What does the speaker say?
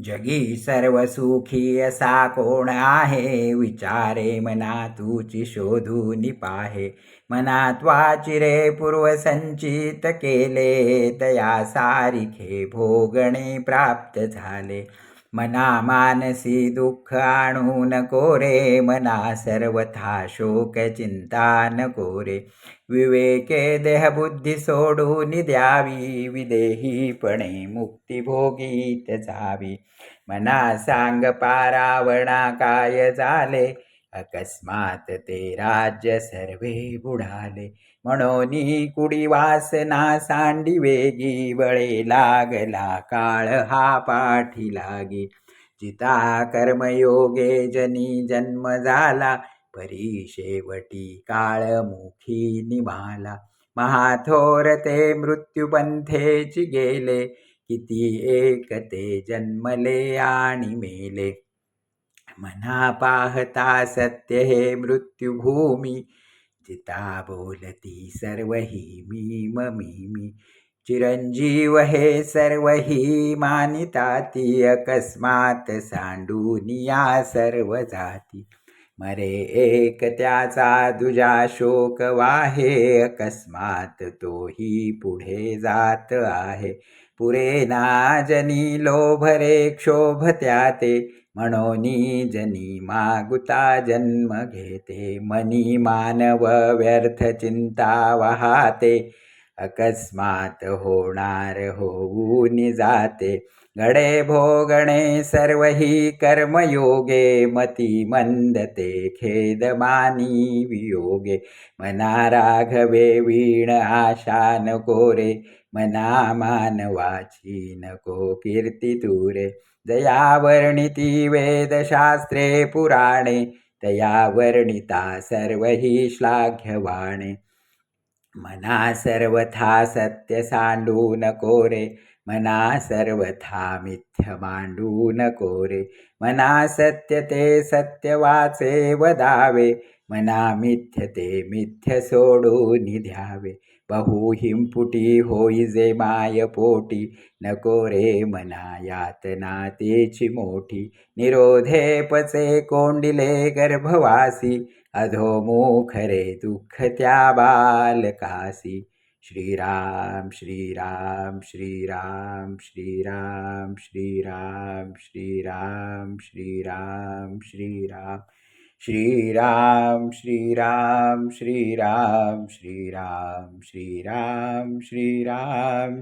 जगी सर्व सुखी असा कोण आहे, विचारे मना तुची शोधून पाहे. मनात वाचिरे पूर्वसंचित केले, तया सारिखे भोगणे प्राप्त झाले. मना मानसी दुःख आणू नको रे, मना सर्वथा शोक चिंता नको रे. विवेके देहबुद्धी सोडून द्यावी, विदेहीपणे मुक्ती भोगीत जावी. मना सांग पारावणा काय झाले, अकस्मात ते राज्य सर्वे बुडाले. म्हणून कुडी वासना सांडी वेगी, बळे लागला काळ हा पाठी लागी. जिता कर्मयोगे जनी जन्म झाला, परी शेवटी काळ मुखी निमाला. महाथोर ते मृत्युपंथेची गेले, किती एक ते जन्मले आणि मेले. मना पाहता सत्य हे मृत्युभूमी, जिता बोलती सर्व ही मी. चिरंजीव हे सर्व ही मानिताती, अकस्मात सांडून या सर्व जाती. मरे एक त्याचा दुजा शोक वाहे, अकस्मात तोही पुढे जात आहे. पुरे ना जनी लोभरे क्षोभ त्याते, म्हणून जनी मागुता जन्म घेते. मनी मानव व्यर्थ चिंता वाहाते, अकस्मात होणार होऊन जाते. घडे भोगणे सर्व ही कर्मयोगे, मती मंदते खेद मानी वियोगे. मना राघवे वीण आशा नको रे, मना मानवाची नको कीर्ती तुरे. जया वर्णिती वेदशास्त्रे पुराणे, तया वर्णिता सर्व ही श्लाघ्यवाणे. मना सर्वथा सत्य सांडू नको रे, मना सर्वथा मिथ्य मांडू नको रे. मना सत्य ते सत्य वाचे वदावे, मना मिथ्य ते मिथ्य सोडून द्यावे. बहु हिंपुटी होई जे माय पोटी, नको रे मना यातना तेची मोठी. निरोधे पचे कोंडिले गर्भवासी, अधोमुख रे दुःख त्या बालकासी. श्रीराम श्रीराम श्रीराम श्रीराम श्रीराम श्रीराम श्रीराम श्रीराम श्रीराम श्रीराम श्रीराम श्रीराम श्रीराम श्रीराम श्रीराम.